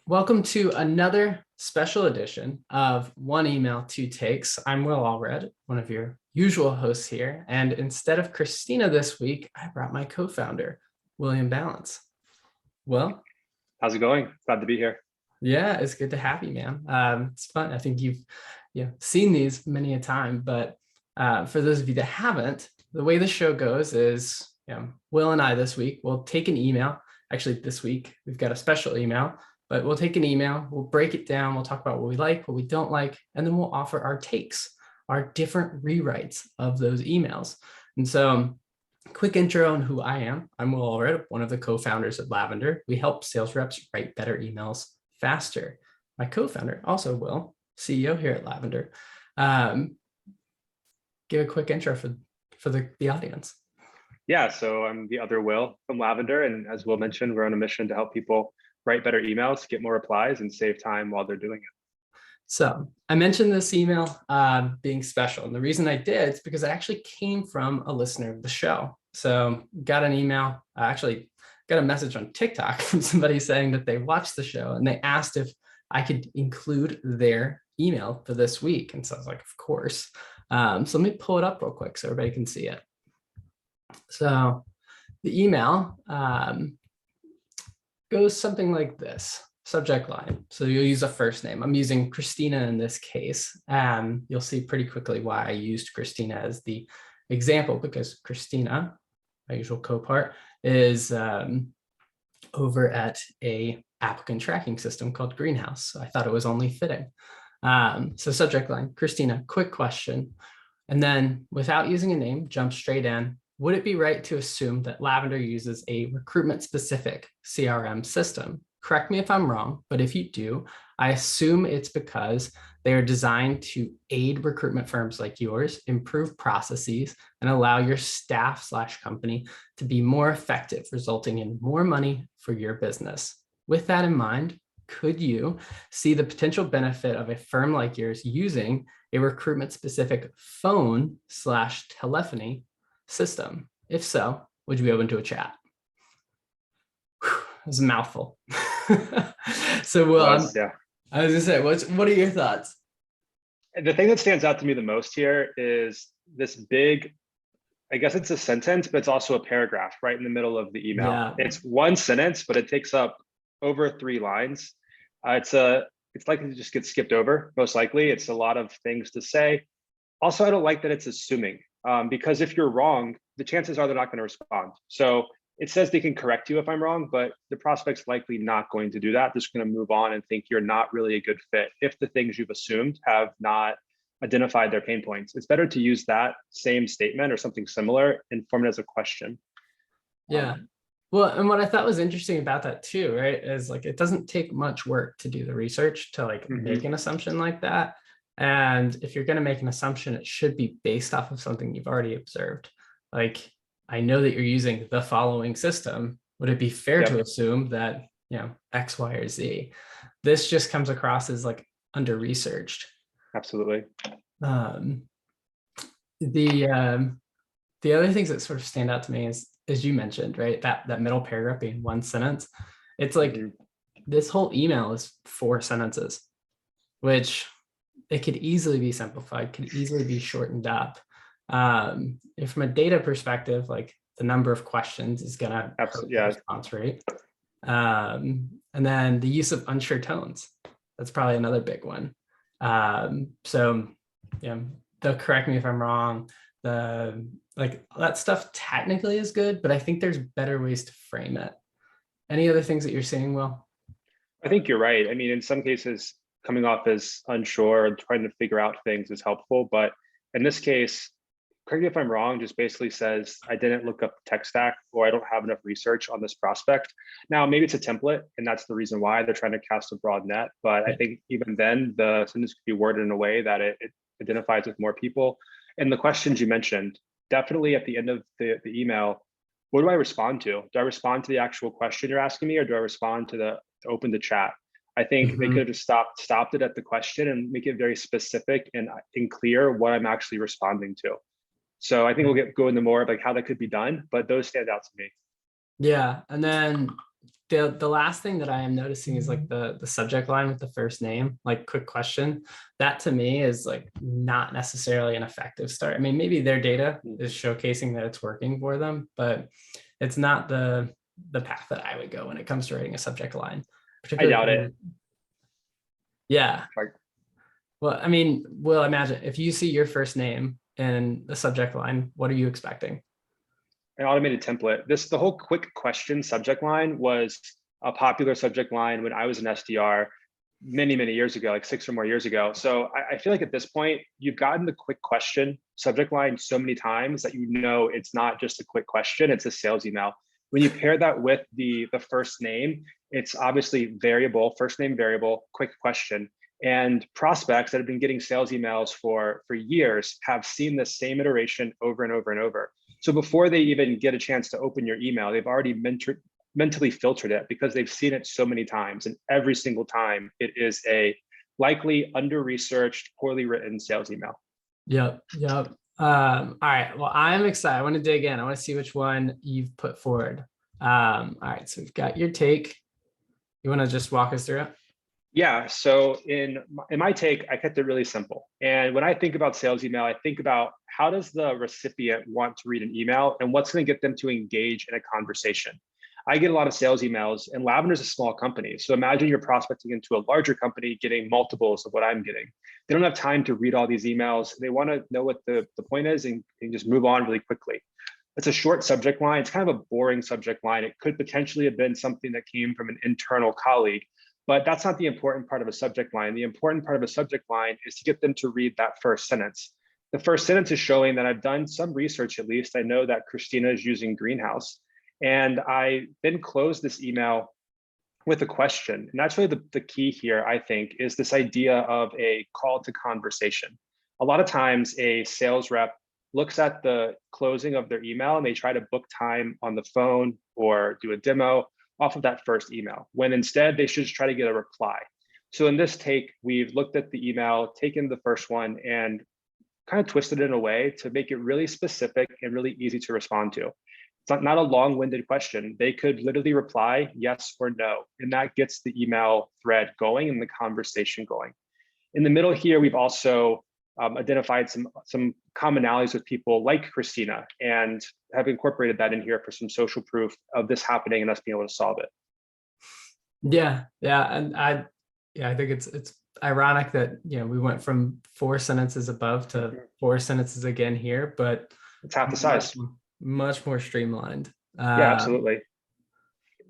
Welcome to another special edition of One Email, Two Takes. I'm Will Allred, one of your usual hosts here. And instead of Christina this week, I brought my co-founder, William Balance. Well, How's it going? Glad to be here. yeah, it's good to have you, man. It's fun. I think you've seen these many a time, but for those of you that haven't, the way the show goes is, Will and I this week will take an email. Actually, this week we've got a special email, but we'll take an email, we'll break it down, we'll talk about what we like, what we don't like, and then we'll offer our takes, our different rewrites of those emails. And so, quick intro on who I am. I'm Will Allred, one of the co-founders of Lavender. We help sales reps write better emails faster. My co-founder, also Will, CEO here at Lavender. Give a quick intro for the audience. Yeah, so I'm the other Will from Lavender. And as Will mentioned, we're on a mission to help people write better emails, get more replies, and save time while they're doing it. So I mentioned this email being special. And the reason I did is because it actually came from a listener of the show. So got an email, actually got a message on TikTok from somebody saying that they watched the show and they asked if I could include their email for this week. And so I was like, of course. So let me pull it up real quick so everybody can see it. So the email goes something like this. Subject line. So you'll use a first name. I'm using Christina in this case. You'll see pretty quickly why I used Christina as the example, because Christina, my usual co-part, is over at a applicant tracking system called Greenhouse. So I thought it was only fitting. So subject line, Christina, quick question. And then without using a name, jump straight in. Would it be right to assume that Lavender uses a recruitment-specific CRM system? Correct me if I'm wrong, but if you do, I assume it's because they are designed to aid recruitment firms like yours, improve processes, and allow your staff/company to be more effective, resulting in more money for your business. With that in mind, could you see the potential benefit of a firm like yours using a recruitment-specific phone/telephony system? If so, would you be open to a chat? It was a mouthful. So, Yeah. I was gonna say, what are your thoughts? The thing that stands out to me the most here is this big, I guess it's a sentence, but it's also a paragraph right in the middle of the email. Yeah. It's one sentence, but it takes up over 3 lines. It's likely to just get skipped over, most likely. It's a lot of things to say. Also, I don't like that it's assuming, because if you're wrong, the chances are they're not going to respond. So it says they can correct you if I'm wrong, but the prospect's likely not going to do that. They're just going to move on and think you're not really a good fit if the things you've assumed have not identified their pain points. It's better to use that same statement or something similar and form it as a question. Yeah. Well, and what I thought was interesting about that too, right, is like it doesn't take much work to do the research to like make an assumption like that. And if you're going to make an assumption, it should be based off of something you've already observed. Like, I know that you're using the following system. Would it be fair to assume that, X, Y, or Z? This just comes across as like under researched. Absolutely. The other things that sort of stand out to me is, as you mentioned, right, that middle paragraph being one sentence. It's like this whole email is 4 sentences, which it could easily be simplified, could easily be shortened up. If from a data perspective, like the number of questions is gonna hurt the response rate. And then the use of unsure tones. That's probably another big one. So they'll correct me if I'm wrong. Like that stuff technically is good, but I think there's better ways to frame it. Any other things that you're seeing, Will? I think you're right. I mean, in some cases, coming off as unsure and trying to figure out things is helpful. But in this case, correct me if I'm wrong, just basically says, I didn't look up tech stack or I don't have enough research on this prospect. Now, maybe it's a template and that's the reason why they're trying to cast a broad net. But I think even then, the sentence could be worded in a way that it identifies with more people. And the questions you mentioned, definitely at the end of the email, what do I respond to? Do I respond to the actual question you're asking me, or do I respond to open the chat? I think they could have just stopped it at the question and make it very specific and clear what I'm actually responding to. So I think we'll go into more of like how that could be done, but those stand out to me. Yeah, and then the last thing that I am noticing is like the subject line with the first name, like quick question. That to me is like not necessarily an effective start. I mean, maybe their data is showcasing that it's working for them, but it's not the path that I would go when it comes to writing a subject line. I doubt Particularly, it. yeah. Like, Well, I mean, well, imagine if you see your first name in the subject line, what are you expecting? an automated template. The whole quick question subject line was a popular subject line when I was an SDR many years ago, like 6 or more years ago. So I feel like at this point, you've gotten the quick question subject line so many times that you know it's not just a quick question, it's a sales email. When you pair that with the first name, it's obviously variable, first name variable, quick question. And prospects that have been getting sales emails for years have seen the same iteration over and over and over. So before they even get a chance to open your email, they've already mentally filtered it because they've seen it so many times. And every single time it is a likely under-researched, poorly written sales email. Yep. Yep. All right. Well, I'm excited. I want to dig in. I want to see which one you've put forward. All right. So we've got your take. You want to just walk us through it? Yeah. So in my take, I kept it really simple. And when I think about sales email, I think about how does the recipient want to read an email and what's going to get them to engage in a conversation. I get a lot of sales emails, and Lavender is a small company. So imagine you're prospecting into a larger company getting multiples of what I'm getting. They don't have time to read all these emails. They want to know what the point is and just move on really quickly. It's a short subject line. It's kind of a boring subject line. It could potentially have been something that came from an internal colleague, but that's not the important part of a subject line. The important part of a subject line is to get them to read that first sentence. The first sentence is showing that I've done some research, at least. I know that Christina is using Greenhouse. And I then close this email with a question. And that's really the key here, I think, is this idea of a call to conversation. A lot of times a sales rep looks at the closing of their email and they try to book time on the phone or do a demo off of that first email, when instead they should just try to get a reply. So in this take, we've looked at the email, taken the first one and kind of twisted it in a way to make it really specific and really easy to respond to. It's not a long-winded question. They could literally reply yes or no, and that gets the email thread going and the conversation going. In the middle here, we've also identified some commonalities with people like Christina and have incorporated that in here for some social proof of this happening and us being able to solve it. Yeah, and I think it's ironic that we went from 4 sentences above to 4 sentences again here, but it's half the size. Much more streamlined. Yeah, absolutely.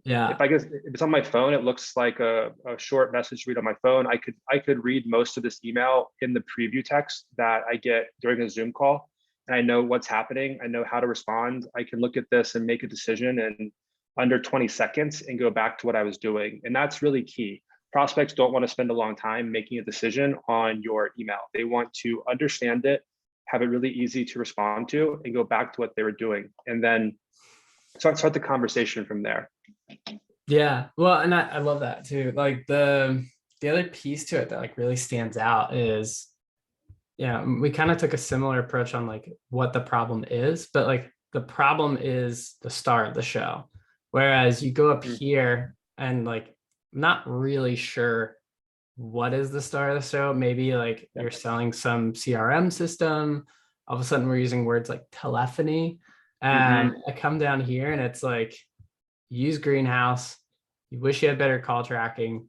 Yeah. If it's on my phone, it looks like a short message read on my phone. I could read most of this email in the preview text that I get during a Zoom call, and I know what's happening. I know how to respond. I can look at this and make a decision in under 20 seconds and go back to what I was doing. And that's really key. Prospects don't want to spend a long time making a decision on your email. They want to understand it, have it really easy to respond to, and go back to what they were doing, and then start the conversation from there. Yeah, well, and I love that too. Like the other piece to it that like really stands out is, we kind of took a similar approach on like what the problem is, but like the problem is the star of the show. Whereas you go up here and like, I'm not really sure what is the star of the show. Maybe like you're selling some CRM system. All of a sudden we're using words like telephony. And I come down here and it's like, use Greenhouse. You wish you had better call tracking.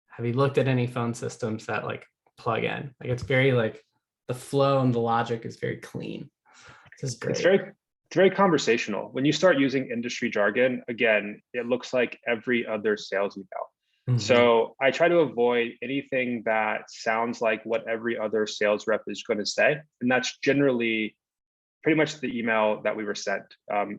Have you looked at any phone systems that like plug in? Like it's very like the flow and the logic is very clean. This is great. It's very conversational. When you start using industry jargon, again, it looks like every other sales email. So I try to avoid anything that sounds like what every other sales rep is going to say. And that's generally pretty much the email that we were sent.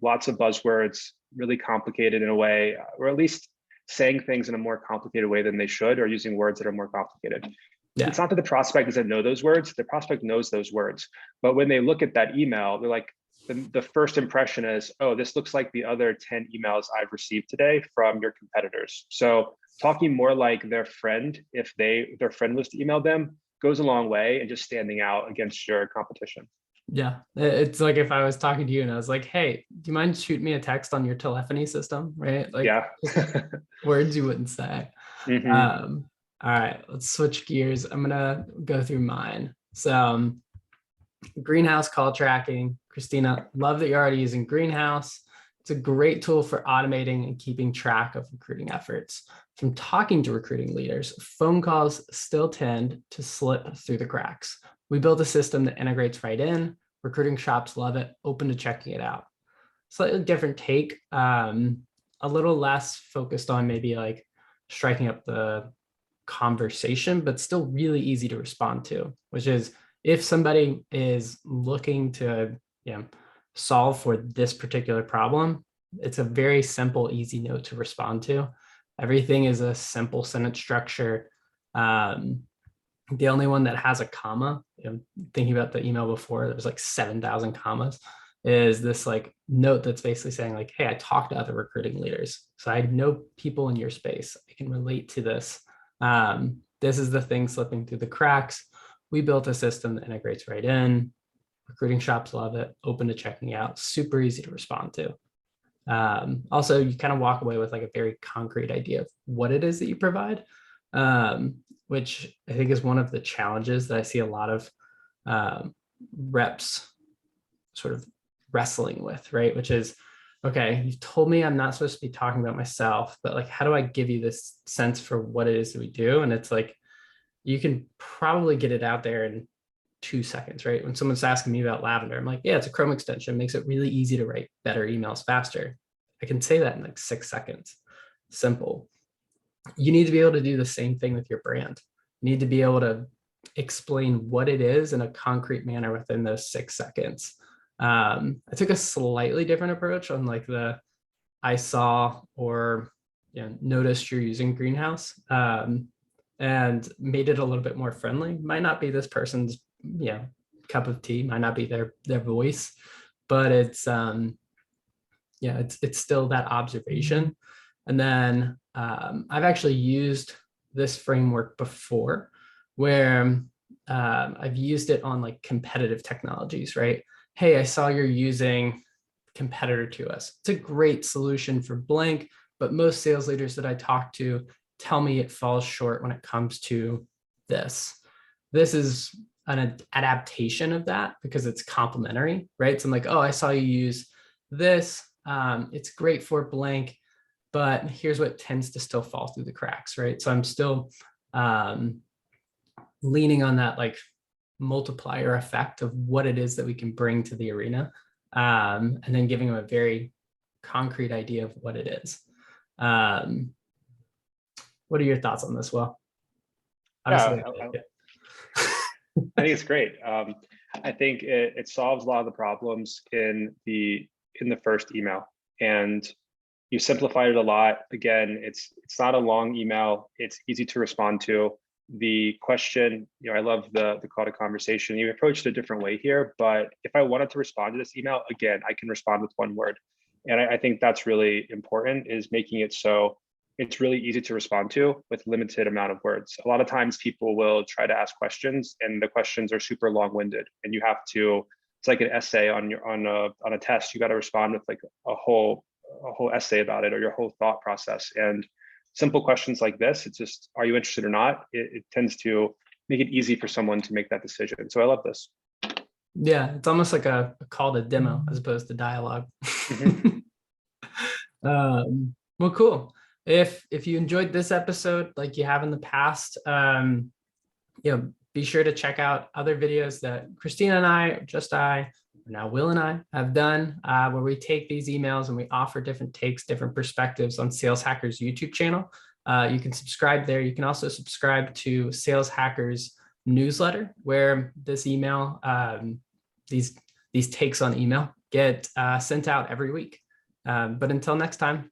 Lots of buzzwords, really complicated in a way, or at least saying things in a more complicated way than they should, or using words that are more complicated. Yeah. It's not that the prospect doesn't know those words, the prospect knows those words. But when they look at that email, they're like, the first impression is, oh, this looks like the other 10 emails I've received today from your competitors. So talking more like their friend, if their friend was to email them, goes a long way, and just standing out against your competition. Yeah, it's like if I was talking to you and I was like, "Hey, do you mind shooting me a text on your telephony system?" Right? Like Yeah. just words you wouldn't say. Hmm. Um, all right, let's switch gears. I'm gonna go through mine. So Greenhouse call tracking. Christina, love that you're already using Greenhouse. It's a great tool for automating and keeping track of recruiting efforts. From talking to recruiting leaders, phone calls still tend to slip through the cracks. We built a system that integrates right in. Recruiting shops love it, open to checking it out. Slightly different take, a little less focused on maybe like striking up the conversation, but still really easy to respond to, which is if somebody is looking to, solve for this particular problem, it's a very simple, easy note to respond to. Everything is a simple sentence structure. The only one that has a comma, thinking about the email before, there's like 7,000 commas, is this like note that's basically saying like, hey, I talked to other recruiting leaders. So I know people in your space. I can relate to this. This is the thing slipping through the cracks. We built a system that integrates right in. Recruiting shops love it, open to checking out, super easy to respond to. Also, you kind of walk away with like a very concrete idea of what it is that you provide, which I think is one of the challenges that I see a lot of reps sort of wrestling with, right? Which is, okay, you've told me I'm not supposed to be talking about myself, but like, how do I give you this sense for what it is that we do? And it's like, you can probably get it out there in 2 seconds, right? When someone's asking me about Lavender, I'm like, yeah, it's a Chrome extension, makes it really easy to write better emails faster. I can say that in like 6 seconds. Simple. You need to be able to do the same thing with your brand. You need to be able to explain what it is in a concrete manner within those 6 seconds. I took a slightly different approach on like the I saw or noticed you're using Greenhouse, and made it a little bit more friendly. Might not be this person's cup of tea, might not be their voice, but it's still that observation. And then I've actually used this framework before where I've used it on like competitive technologies, right? Hey, I saw you're using competitor to us. It's a great solution for blank, but most sales leaders that I talk to tell me it falls short when it comes to this. This is an adaptation of that because it's complementary, right? So I'm like, oh, I saw you use this. It's great for blank, but here's what tends to still fall through the cracks, right? So I'm still leaning on that like multiplier effect of what it is that we can bring to the arena, and then giving them a very concrete idea of what it is. What are your thoughts on this, Will? Yeah, Obviously, I think it's great. I think it solves a lot of the problems in the first email, and you simplified it a lot. Again, it's not a long email. It's easy to respond to. The question, I love the call to conversation. You approached it a different way here, but if I wanted to respond to this email, again, I can respond with one word. And I think that's really important, is making it so it's really easy to respond to with limited amount of words. A lot of times people will try to ask questions and the questions are super long-winded, and you have to, it's like an essay on a test. You got to respond with like a whole essay about it, or your whole thought process. And simple questions like this, it's just, are you interested or not? It tends to make it easy for someone to make that decision. So I love this. yeah, it's almost like a call to demo as opposed to dialogue. Mhm. Well, cool. If you enjoyed this episode like you have in the past, be sure to check out other videos that Christina and I, now Will and I have done, where we take these emails and we offer different takes, different perspectives on Sales Hackers YouTube channel. You can subscribe there. You can also subscribe to Sales Hackers newsletter, where this email, these takes on email get sent out every week. But until next time,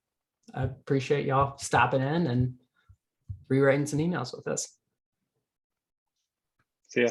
I appreciate y'all stopping in and rewriting some emails with us. See ya.